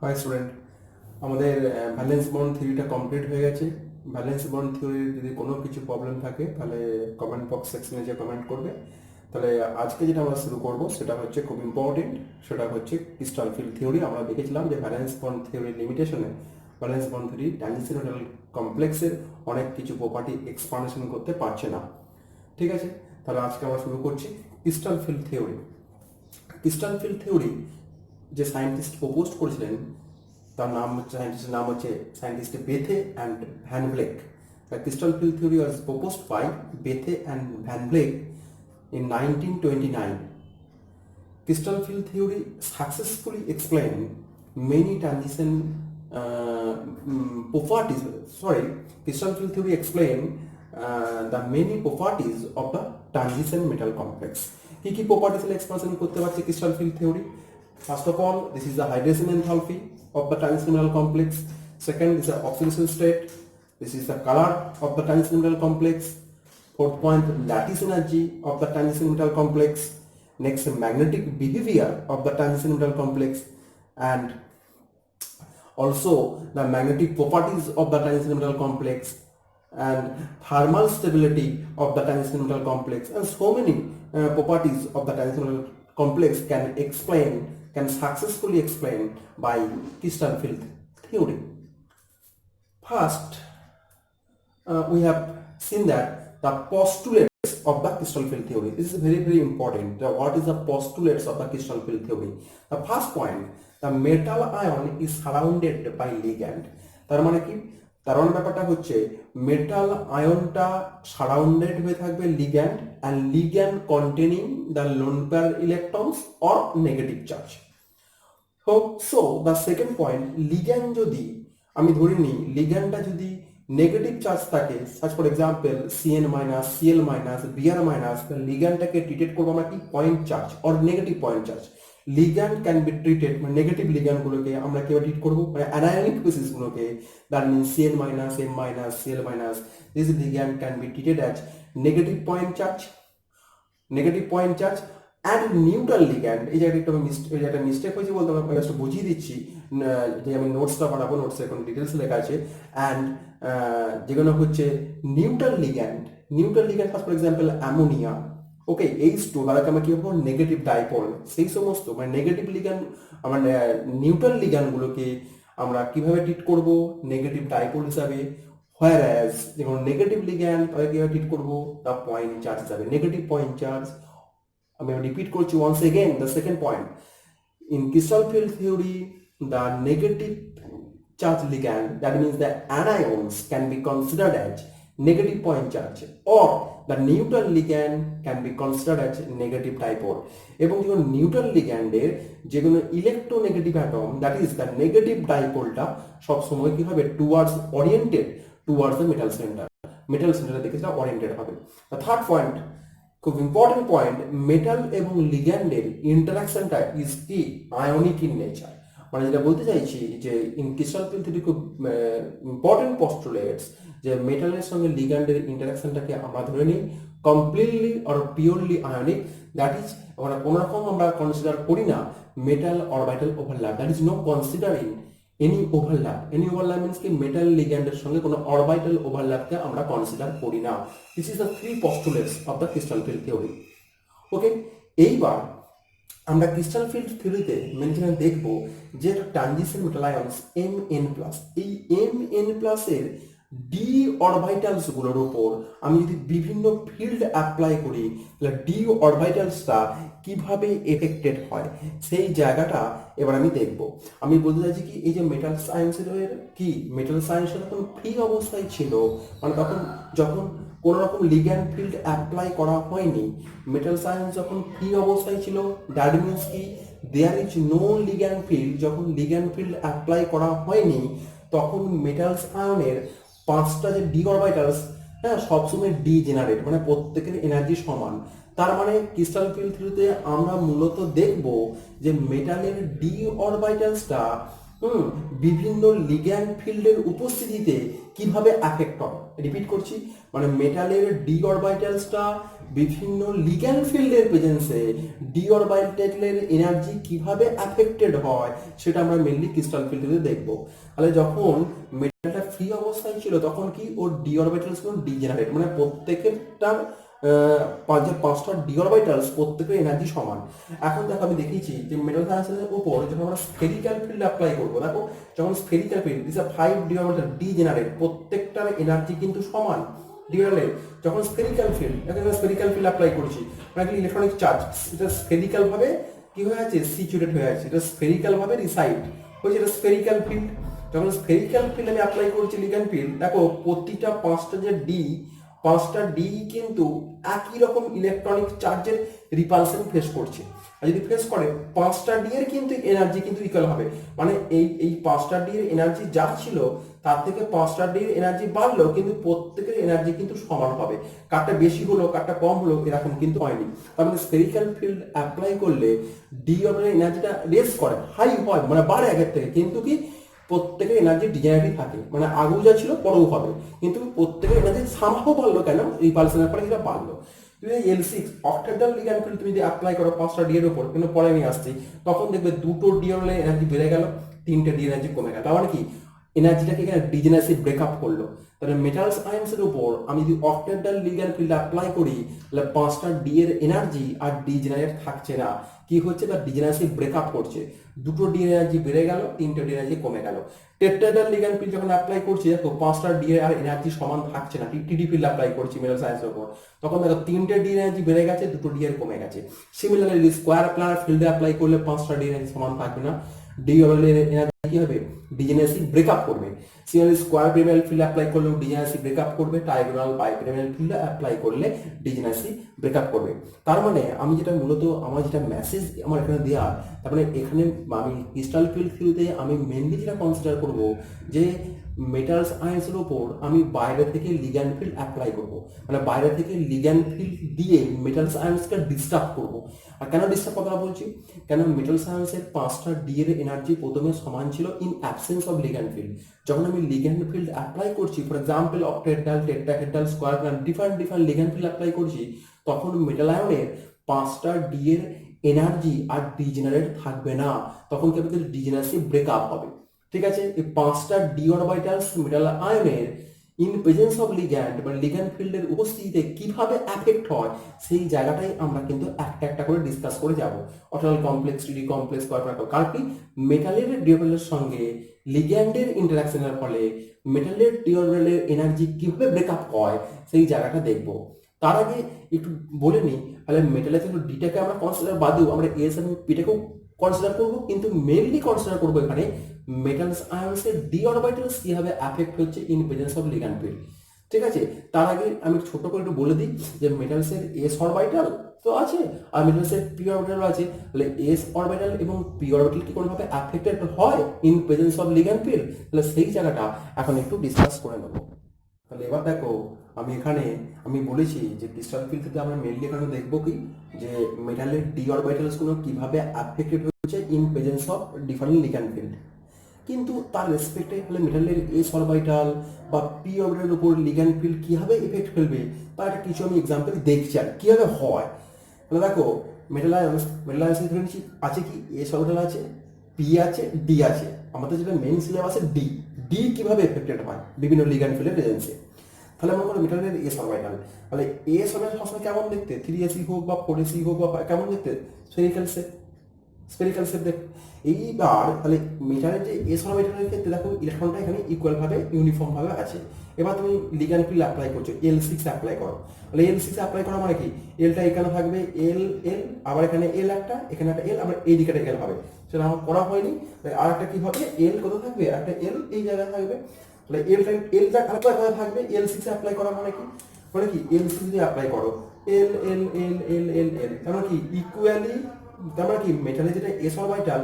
High student, আমাদের valence bond থিওরিটা complete হয়ে গেছে। ভ্যালেন্স বন্ড থিওরির যদি কোনো কিছু প্রবলেম থাকে তাহলে কমেন্ট বক্স সেকশনে যে কমেন্ট করবে। তাহলে আজকে যেটা আমরা শুরু করব সেটা হচ্ছে খুব ইম্পর্টেন্ট, সেটা হচ্ছে ক্রিস্টাল ফিল্ড থিওরি। আমরা দেখেছিলাম যে ভ্যালেন্স বন্ড থিওরির লিমিটেশনে ভ্যালেন্স বন্ড থিওরি ট্রানজিশনাল কমপ্লেক্সের অনেক কিছু প্রপার্টি এক্সপানশন করতে পারছে না। ঠিক আছে, তাহলে আজকে আমরা শুরু করছি crystal field theory. Crystal field theory যে সায়েন্টিস্ট প্রপোজ করেছিলেন তার নাম হচ্ছে scientist বেথে and van Blake. The crystal field theory was proposed by Bethe and Van Vleck in 1929. Crystal field theory successfully explained many transition properties. Crystal field theory explained the many properties of the transition metal complex. কি properties expansion করতে পারছে crystal field theory? First of all, this is the hydration enthalpy of the transition metal complex. Second is the oxidation state. This is the color of the transition metal complex. Fourth point, lattice energy of the transition metal complex. Next, magnetic behavior of the transition metal complex, and also the magnetic properties of the transition metal complex, and thermal stability of the transition metal complex, and so many properties of the transition metal complex can successfully explain by crystal field theory. First, we have seen that the postulates of the crystal field theory. This is very important. What is the postulates of the crystal field theory? The first point, the metal ion is surrounded by ligand. তার মানে কি? তার মানে ব্যাপারটা হচ্ছে metal আয়নটা surrounded হয়ে থাকবে ligand, and ligand containing the lone pair electrons or negative charge. So the second point, ligand যদি আমি ধরে নিই লিগ্যান্ডটা যদি নেগেটিভ চার্জ থাকে, such for example Cn minus, Cl minus, Br minus, লিগ্যান্ডটাকে ট্রিটেড করবো আমরা কি point charge or negative point charge. Ligand can be treated, মানে নেগেটিভ লিগ্যান্ডগুলোকে আমরা কিভাবে ট্রিট করবো, মানে অ্যানায়নিক বেসিসগুলোকে, that means Cn minus, M minus, Cl minus, this ligand can be treated as negative point charge and neutral ligand. এই জায়গাটা mistake হয়েছে বলতে আমি জাস্ট বুঝিয়ে দিচ্ছি, যে আমি নোটসটা বানাবো, নোটসে এখন ডিটেলস লেখা আছে। অ্যান্ড যেগুলো হচ্ছে neutral ligand for example ammonia, okay, H2, তাদেরকে আমরা কি বলবো নেগেটিভ ডাইপোল। সেই সমস্ত মানে নেগেটিভ লিগ্যান্ড, মানে নিউট্রাল লিগ্যান্ডগুলোকে আমরা কিভাবে ট্রিট করব নেগেটিভ ডাইপোল হিসাবে। whereas যেমন নেগেটিভ লিগ্যান্ড তাদের কিভাবে ট্রিট করবো দ্য পয়েন্ট চার্জ হিসাবে, নেগেটিভ পয়েন্ট চার্জ। আমি রিপিট করছি once again the second point, in crystal field theory the negative charge ligand, that means the anions can be considered as negative point charge, or the neutral ligand can be considered as negative dipole. এবং যখন neutral লিগ্যান্ডের যেগুলো electronegative atom, that is the negative ডাইপোলটা সবসময় কি হবে oriented towards the metal সেন্টারের দিকে সেটা ওরিয়েন্টেড হবে। দ্য থার্ড পয়েন্ট, খুব ইম্পর্টেন্ট পয়েন্ট, মেটাল এবং লিগ্যান্ডের ইন্টারাকশনটা ইজ কি আয়নিক ইন নেচার। মানে যেটা বলতে চাইছি যে ইন ক্রিস্টাল ফিল্ড থিওরি খুব ইম্পর্টেন্ট পস্টুলেটস যে মেটালের সঙ্গে লিগ্যান্ডের ইন্টারাকশনটাকে আমরা ধরে নিই completely or purely ionic. That is আমরা কোনো রকম আমরা কনসিডার করি না metal orbital overlap, that is no considering any overlap means কি মেটাল লিগ্যান্ডের সঙ্গে কোনো অরবিটাল ওভারল্যাপকে আমরা কনসিডার করি না। This is the three postulates of the crystal field theory. Okay, এইবার আমরা ক্রিস্টাল ফিল্ড থিওরিতে মেনশন দেখব যে ট্রানজিশন মেটাল আয়নস Mn+, এই Mn+ এর ডি অরবিটালস গুলোর উপর আমি যদি বিভিন্ন ফিল্ড অ্যাপ্লাই করি তাহলে ডি অরবিটালসটা কিভাবে এফেক্টেড হয় সেই জায়গাটা এবার আমি দেখব। আমি বলতে চাইছি কি এই যে মেটাল সায়েন্সের যখন ফ্রি অবস্থায় ছিল, মানে তখন যখন কোনো রকম লিগ্যান্ড ফিল্ড অ্যাপ্লাই করা হয়নি, মেটাল সায়েন্স যখন ফ্রি অবস্থায় ছিল, দ্যাট মিনস কি there is no ligand field. যখন লিগ্যান্ড ফিল্ড অ্যাপ্লাই করা হয়নি তখন মেটালস আয়নের 5টা যে ডি অরবিটালস, হ্যাঁ, সবসময় ডি জেনারেট, মানে প্রত্যেকের এনার্জি সমান। তার মানে ক্রিস্টাল ফিল্ড থিওরিতে আমরা মূলত দেখব যে মেটালের ডি অরবিটালসটা বিভিন্ন লিগ্যান্ড ফিল্ডের উপস্থিতিতে কিভাবে অ্যাফেক্ট হয়। রিপিট করছি, মানে মেটালের ডি অরবিটালসটা বিভিন্ন লিগ্যান্ড ফিল্ডের প্রেজেন্সে ডি অরবিটালের এনার্জি কিভাবে অ্যাফেক্টেড হয় সেটা আমরা মেনলি ক্রিস্টাল ফিল্ডে দেখব। তাহলে যখন মেটালটা ফ্রি অবস্থায় ছিল তখন কি ওর ডি অরবিটালস গুলো ডিজেনারেট, মানে প্রত্যেকটার পাঁচটা ডি অরবিটালস প্রত্যেকের এনার্জি সমান। এখন দেখো আমি দেখিয়েছি যে মেটাল সায়েন্সের উপর যখন আমরা স্ফেরিক্যাল ফিল্ড অ্যাপ্লাই করবো, দেখো যখন spherical field this are 5 D orbital degenerate, প্রত্যেকটার এনার্জি কিন্তু সমান। ডিওরালে যখন স্ফেরিক্যাল ফিল্ড, এখানে স্ফেরিক্যাল ফিল্ড অ্যাপ্লাই করছি, মানে ইলেকট্রনিক চার্জ এটা স্ফেরিক্যাল ভাবে কি হয়ে আছে, সিচুয়েটেড হয়ে আছে, এটা স্ফেরিক্যাল ভাবে রিসাইড হয়েছে, এটা স্ফেরিক্যাল ফিল্ড। যখন স্ফেরিক্যাল ফিল্ড আমি অ্যাপ্লাই করছি লিগ্যান্ড ফিল্ড, দেখো প্রতিটা পাঁচটা ডি কিন্তু একই রকম ইলেকট্রনিক চার্জের রিপালশন ফেস করছে। আর যদি ফেস করে পাঁচটা ডি এর কিন্তু এনার্জি কিন্তু ইকুয়াল হবে, মানে এই পাঁচটা ডি এর এনার্জি যা ছিল তার থেকে পাঁচটা ডি এর এনার্জি বাড়লো, কিন্তু প্রত্যেকের এনার্জি কিন্তু সমান হবে। কারটা বেশি হলো কারটা কম হলো এরকম কিন্তু হয়নি। তার মানে স্ফেরিক্যাল ফিল্ড অ্যাপ্লাই করলে ডি অর্বিটালের এনার্জিটা রেস করে, হাই হয়, মানে বাড়ে আগের থেকে, কিন্তু কি প্রত্যেকের এনার্জি ডিজেনারেটই থাকে, মানে আগেও যা ছিল পরেও হবে, কিন্তু প্রত্যেকের এনার্জি সামহাও বাড়লো, কেন রিপালশনের পরে এটা বাড়লো। তুমি L6 অক্টাডাল লিগ্যান্ড ফিল্ড তুমি যদি অ্যাপ্লাই করো পাঁচটা ডি এর উপর, কিন্তু পরে আমি আসছি, তখন দেখবে দুটো ডি এর এনার্জি বেড়ে গেল, তিনটে ডি এনার্জি কমে গেল। তার মানে কি এনার্জিটাকে এখানে ডিজেনারেসি ব্রেকআপ করলো। তাহলে মেটালস আয়ন্সের উপর আমি যদি অক্টাডাল লিগ্যান্ড ফিল্ড অ্যাপ্লাই করি, তাহলে পাঁচটা ডি এর এনার্জি আর ডিজেনারেট থাকছে না, কি হচ্ছে, তার ডিজেনারেসি ব্রেকআপ করছে, দুটো ডি এনার্জি বেড়ে গেল, তিনটে ডি এনার্জি কমে গেল। টেট্রাডাল লিগ্যান্ড ফিল্ড যখন অ্যাপ্লাই করছি, দেখো পাঁচটা ডি আর এনার্জি সমান থাকছে না, টিডি ফিল্ড অ্যাপ্লাই করছি মেটাল সায়েন্সের উপর, তখন দেখো তিনটে ডি এনার্জি বেড়ে গেছে, দুটো ডি এর কমে গেছে। সিমিলারলি স্কোয়ার প্ল্যানার ফিল্ডে অ্যাপ্লাই করলে পাঁচটা ডি এনার্জি সমান থাকবে না, ডি অরবিটালের এনার্জি কি হবে, ডিজেনারেসি ব্রেকআপ করবে। Similarly square pyramidal field apply করলেও ডিজেনারেসি ব্রেকআপ করবে, ট্রায়াঙ্গুলার বাইপিরামিডাল ফিল্ড অ্যাপ্লাই করলে ডিজেনারেসি ব্রেকআপ করবে। তার মানে আমি যেটা মূলত আমার যেটা মেসেজ আমার এখানে দেওয়া, তার মানে এখানে আমি ক্রিস্টাল ফিল্ড থিওরিতে আমি মেনলি যেটা কনসিডার করব যে মেটালস আয়ন্সের উপর আমি বাইরে থেকে লিগ্যান্ড ফিল্ড অ্যাপ্লাই করব, মানে বাইরে থেকে লিগ্যান্ড ফিল্ড দিয়ে মেটালস আয়ন্সকে ডিস্টার্ব করব। আর কেন ডিস্টার্ব কথা বলছি, কেন মেটালস আয়ন্সের পাঁচটা ডি এর এনার্জি প্রথমে সমান ছিল in absence of ligand field. যখন আমি লিগ্যান্ড ফিল্ড অ্যাপ্লাই করছি, for example octahedral, tetrahedral, square plan, different ligand field apply করছি, তখন মেটাল আয়নের পাঁচটা ডি এর এনার্জি আর ডিজেনারেট থাকবে না, তখন কি হবে, ডিজেনারেসি ব্রেকআপ হবে। ঠিক আছে, এই পাঁচটা ডি অরবিটালস মেটাল আয়নের ইন প্রেজেন্স অফ লিগ্যান্ড বা লিগ্যান্ড ফিল্ডের উপস্থিতিতে কিভাবে অ্যাফেক্ট হয় সেই জায়গাটাই আমরা কিন্তু একটা একটা করে ডিসকাস করে যাব। অর্থাৎ কমপ্লেক্স, টিডি কমপ্লেক্স, কারণ কি মেটালের ডি অরবিটালের সঙ্গে লিগ্যান্ডের ইন্টারাকশনের ফলে মেটালের ডি অরবিটালের এনার্জি কিভাবে ব্রেকআপ হয় সেই জায়গাটা দেখব। তার আগে একটু বলে নিই, তাহলে মেটালের জন্য ডিটাকে আমরা কনসিডার বাদেও আমরা এস এবং পিটাকেও কনসিডার করবো, কিন্তু মেইনলি কনসিডার করবো এখানে মেটালস আয়ন্সের ডি অরবিটালস কিভাবে অ্যাফেক্ট হচ্ছে in presence of ligand field. ঠিক আছে, তার আগে আমি ছোট করে একটু বলে দিই যে মেটালসের এস অরবিটাল তো আছে আর মেটালসের পি অরবিটাল আছে, তাহলে এস অরবিটাল এবং পি অরবিটাল কি কোনোভাবে অ্যাফেক্টেড হয় in presence of ligand field, তাহলে সেই জায়গাটা এখন একটু ডিসকাস করে নেবো। তাহলে এবার দেখো আমি বলেছি যে ক্রিস্টাল ফিল্ড থেকে আমরা মেনলি এখানে দেখবো কি যে মেটালের ডি অরবিটালস গুলো কিভাবে অ্যাফেক্টেড হচ্ছে in presence of different ligand field, কিন্তু তার রেসপেক্টে হলে মেটালের এস অরবিটাল বা পি অরবিটালের উপর লিগ্যান্ড ফিল্ড কিভাবে এফেক্ট ফেলবে তার একটা কিছু আমি এক্সাম্পল দেখছি আর কিভাবে হয়। তাহলে দেখো মেটাল আয়ন্স ধরে নিচ্ছি আছে কি, এস অরবিটাল আছে, পি আছে, ডি আছে, আমাদের যেটা মেইন সিলেবাসে ডি কিভাবে এফেক্টেড হয় বিভিন্ন লিগ্যান্ড ফিল্ডের প্রেজেন্সে। তাহলে মনে করো মেটালের এস অরবিটাল, তাহলে এস অরবিটাল সবসময় কেমন দেখতে, 3s হোক বা 4s হোক বা কেমন দেখতে, স্ফেরিক্যাল শেপ দেখ। এইবার তাহলে মেটালের যে এস অরবিটালের ক্ষেত্রে দেখো ইলেকট্রনটা এখানে ইকুয়াল ভাবে ইউনিফর্ম ভাবে আছে। এবার তুমি লিগ্যান্ড ফিল্ড অ্যাপ্লাই করছো, L6 অ্যাপ্লাই করো, তাহলে L6 অ্যাপ্লাই করা মানে কি, এলটা এখানে থাকবে এল, আবার এখানে এল একটা, এখানে একটা এল, আবার এই দিকে একটা এল হবে, সেটা আমার করা হয়নি। আর একটা কি হবে, এল কোথায় থাকবে, একটা এল এই জায়গায় থাকবে, তাহলে এলটা আলাদা থাকবে। L6 অ্যাপ্লাই করা মানে কি L6 যদি অ্যাপ্লাই করো এল এল এল এল এল এল, তার মানে কি ইকুয়ালি, তার মানে কি মেটালে যেটা এস অরবিটাল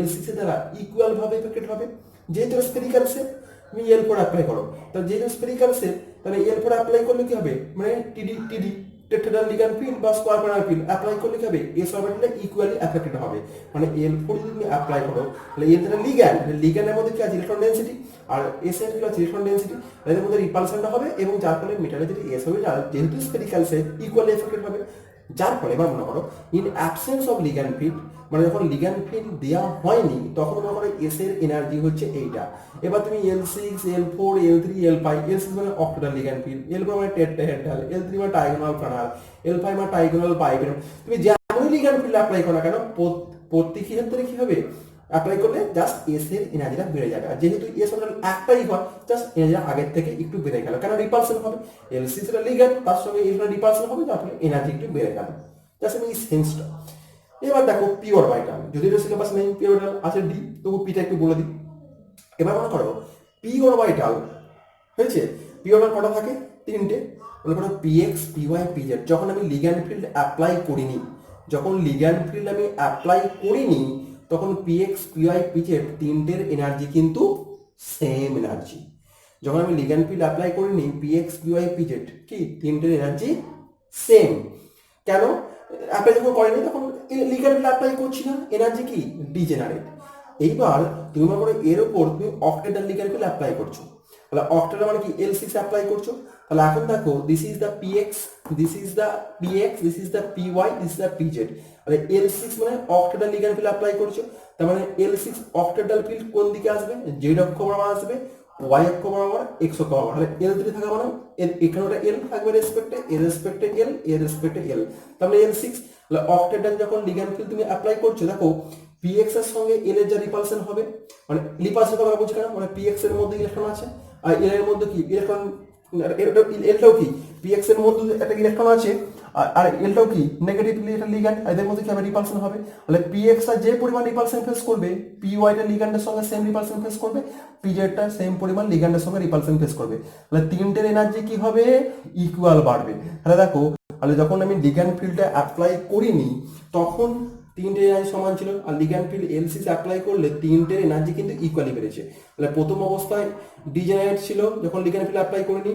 L6 এর দ্বারা ইকুয়াল ভাবে এফেক্টেড হবে। যেহেতু স্ফেরিক্যাল শেপ তুমি L4 অ্যাপ্লাই করো, তাহলে যেহেতু স্ফেরিক্যাল শেপ তাহলে L4 অ্যাপ্লাই করলে কি হবে, মানে টিডি টেট্রাডাল লিগ্যান্ড ফিল্ড বা স্কয়ার প্ল্যানার ফিল্ড অ্যাপ্লাই করলে কি হবে, এস অরবিটালটা ইকুয়ালি অ্যাফেক্টেড হবে। মানে L4 যদি তুমি অ্যাপ্লাই করো তাহলে এর যেটা লিগ্যান্ডের মধ্যে কি আছে ইলেকট্রন ডেনসিটি, আর এস এর কি আছে ইলেকট্রন ডেনসিটি, এর মধ্যে রিপালশনটা হবে এবং যার ফলে মেটালের যেটা এস অরবিটাল যেহেতু স্ফেরিক্যাল শেপ ইকুয়ালি এফেক্টেড হবে। যার ফলে এবার মনে করো in absence of ligand field, মানে যখন লিগ্যান্ড ফিল্ড দেওয়া হয়নি তখন মনে করো এস এর এনার্জি হচ্ছে এইটা। এবার তুমি L6 L4 L3 L5, L6 মানে অক্টাডাল লিগ্যান্ড ফিল্ড, L4 মানে টেট্রাহেড্রাল, L3 মানে ট্রাইগোনাল প্ল্যানার, L5 মানে ট্রাইগোনাল বাইপ্যারাল। তুমি যেমনই লিগ্যান্ড ফিল্ড অ্যাপ্লাই করো না কেন প্রত্যেক ক্ষেত্রে কি হবে, অ্যাপ্লাই করলে জাস্ট এস এর এনার্জিটা বেড়ে যাবে। আর যেহেতু এস অরবিটাল একটাই হয় জাস্ট এনার্জিটা আগের থেকে একটু বেড়ে গেল, কেন রিপালশন হবে, L6 এর লিগ্যান্ড তার সঙ্গে এর রিপালশন হবে, যার ফলে এনার্জি একটু বেড়ে গেল। জাস্ট আমি এই সেন্সটা। এবার দেখো পি অরবিটাল, যদি এটা সিলেবাস নেই পি অরবিটাল আছে ডি, তবু পিটা একটু বলে দিই। এবার মনে করো পি অরবিটাল হয়েছে, পি অরবিটাল কটা থাকে, তিনটে। মনে করো পিএক্স পিওয়াই পিজেড, যখন আমি লিগ্যান্ড ফিল্ড অ্যাপ্লাই করিনি, যখন লিগ্যান্ড ফিল্ড আমি অ্যাপ্লাই করিনি তখন পিএক্স পিওয়াই পিজেড তিনটের এনার্জি কিন্তু সেম এনার্জি। যখন আমি লিগ্যান্ড ফিল্ড অ্যাপ্লাই করিনি পিএক্স পিওয়াই পিজেড কি তিনটের এনার্জি সেম। কেন, অ্যাপ্লাই যখন করেনি তখন লিগ্যান্ড ফিল্ড অ্যাপ্লাই করছি না, এনার্জি কি ডিজেনারেট। এইবার তুমি মনে করো এর উপর তুমি অক্টেডাল লিগ্যান্ড ফিল্ড অ্যাপ্লাই করছো, তাহলে অক্টেডাল মানে কি L6 অ্যাপ্লাই করছো। তাহলে এখন দেখো this is the PX, this is the PX, this is the PY, this is the PZ. তাহলে L6 মানে অক্টেডাল লিগ্যান্ড ফিল্ড অ্যাপ্লাই করছো, তার মানে L6 অক্টেডাল ফিল্ড কোন দিকে আসবে, জেড অক্ষ বরাবর আসবে, ওয়াই অক্ষ বরাবর, এক্স অক্ষ বরাবর। তাহলে L3 থাকা মানে এখানে ওটা L থাকবে রেসপেক্টে, এর রেসপেক্টে L, এর রেসপেক্টে L, তাহলে L6। তাহলে অক্টেডাল যখন লিগ্যান্ড ফিল্ড তুমি অ্যাপ্লাই করছো দেখো পিএক্স এর সঙ্গে এল এর যা রিপালশন হবে, মানে রিপালশন কথা বলছি কেন, মানে পিএক্স এর মধ্যে ইলেকট্রন আছে আর এল এর মধ্যে কি ইলেকট্রন, এলটাও কি পিএক্স এর মধ্যে একটা ইলেকট্রন আছে আর এলটাও কি নেগেটিভলি একটা লিগ্যান্ড, এদের মধ্যে কি হবে রিপালশন হবে। তাহলে পিএক্স আর যে পরিমাণ রিপালশন ফেস করবে পিওয়াই টা লিগ্যান্ডের সঙ্গে সেম রিপালশন ফেস করবে, পিজেডটা সেম পরিমাণ লিগ্যান্ডের সঙ্গে রিপালশন ফেস করবে। তাহলে তিনটের এনার্জি কি হবে ইকুয়াল বাড়বে। তাহলে দেখো, তাহলে যখন আমি লিগ্যান্ড ফিল্ডটা অ্যাপ্লাই করিনি তখন তিনটে এনার্জি সমান ছিল, আর লিগ্যান্ড ফিল্ড L6 অ্যাপ্লাই করলে তিনটের এনার্জি কিন্তু ইকুয়ালি বেড়েছে। তাহলে প্রথম অবস্থায় ডিজেনারেট ছিল যখন লিগ্যান্ড ফিল্ড অ্যাপ্লাই করিনি,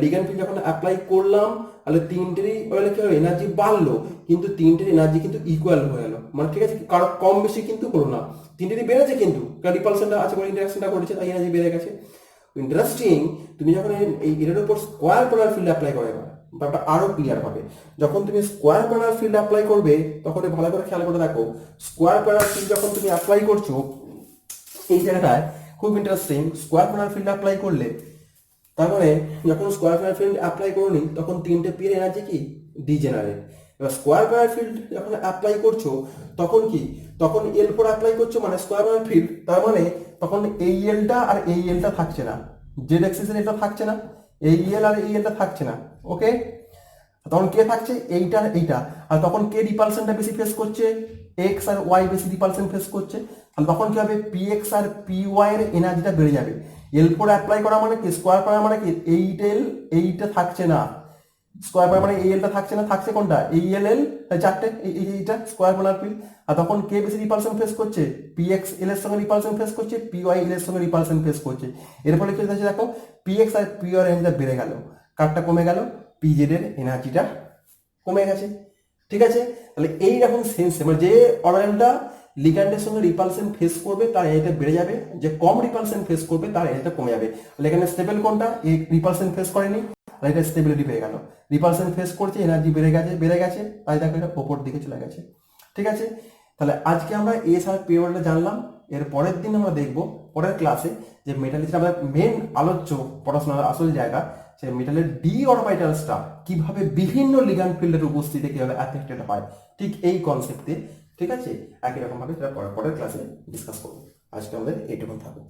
লিগ্যান্ড ফিল্ড যখন অ্যাপ্লাই করলাম তাহলে তিনটেরই কি হলো এনার্জি বাড়লো, কিন্তু তিনটের এনার্জি কিন্তু ইকুয়াল হয়ে গেল। মানে ঠিক আছে, কারো কম বেশি কিন্তু হলো না, তিনটেরই বেড়েছে কিন্তু কারণ রিপালশনটা আছে বলে ইন্টারাকশনটা করেছে তাই এনার্জি বেড়ে গেছে। ইন্টারেস্টিং, তুমি যখন এর উপর স্কয়ার প্ল্যানার ফিল্ড অ্যাপ্লাই করে ব্যাপারটা আরো ক্লিয়ার হবে। যখন তুমি স্কয়ার প্ল্যানার ফিল্ড অ্যাপ্লাই করবে তখন ভালো করে খেয়াল করে দেখো, স্কয়ার প্ল্যানার ফিল্ড যখন তুমি অ্যাপ্লাই করছো এই জায়গাটায় খুব interesting, square planar field apply করলে তার মানে যখন স্কয়ার প্ল্যানার ফিল্ড অ্যাপ্লাই করোনি তখন তিনটে পির এনার্জি কি ডিজেনারেট। এবার স্কয়ার প্ল্যানার ফিল্ড যখন অ্যাপ্লাই করছো তখন কি, তখন L4 অ্যাপ্লাই করছো মানে স্কয়ার প্ল্যানার ফিল্ড, তার মানে তখন এই এলটা আর এই এলটা থাকছে না, জেড অ্যাক্সিসের এটা থাকছে না, এই এল আর এই এলটা থাকছে না, ওকে। তখন কে থাকছে এইটা আর এইটা, আর তখন কে রিপালশনটা বেশি ফেস করছে, এক্স আর ওয়াই বেশি রিপালশন ফেস করছে। তাহলে তখন কি হবে পিএক্স আর পিওয়াই এর এনার্জিটা বেড়ে যাবে। L4 অ্যাপ্লাই করা মানে কি, স্কয়ার করা মানে কি এইটা থাকছে না, স্কয়ার করা মানে এই এলটা থাকছে না, থাকছে কোনটা এই এল চারটে এইটা স্কয়ার প্ল্যানার ফিল্ড। আর তখন কে বেশি রিপালশন ফেস করছে, পিএক্স এল এর সঙ্গে রিপালশন ফেস করছে, পিওয়াই এল এর সঙ্গে রিপালশন ফেস করছে। এর ফলে কি হচ্ছে দেখো পিএক্স আর পিওয়াই এনার্জিটা বেড়ে গেল, কারটা কমে গেল, পিজেড এর এনার্জিটা কমে গেছে। ঠিক আছে, তাহলে এইরকম সেন্স মানে যে অরবিটালটা লিগ্যান্ডের সঙ্গে রিপালশন ফেস করবে তার এনার্জিটা বেড়ে যাবে, যে কম রিপালশন ফেস করবে তার এনার্জিটা কমে যাবে। তাহলে এখানে স্টেবল কোনটা, এই রিপালশন ফেস করেনি আর এটা স্টেবিলিটি পেয়ে গেল, রিপালশন ফেস করছে এনার্জি বেড়ে গেছে তাই দেখো এটা ওপর দিকে চলে গেছে। ঠিক আছে, তাহলে আজকে আমরা এস আর পি অরবিটাল জানলাম। এর পরের দিন আমরা দেখব পরের ক্লাসে যে মেটালের যেটা আমাদের মেন আলোচ্য পড়াশোনার আসল জায়গা, সে মেটালের ডি অরবিটালসটা কিভাবে বিভিন্ন লিগ্যান্ড ফিল্ডের উপস্থিতিতে কিভাবে অ্যাফেক্টেড হয়, ঠিক এই কনসেপ্টে। ঠিক আছে, একই রকম ভাবে সেটা পরের ক্লাসে ডিসকাস করবো। আজকে আমাদের এইটুকু থাকুক।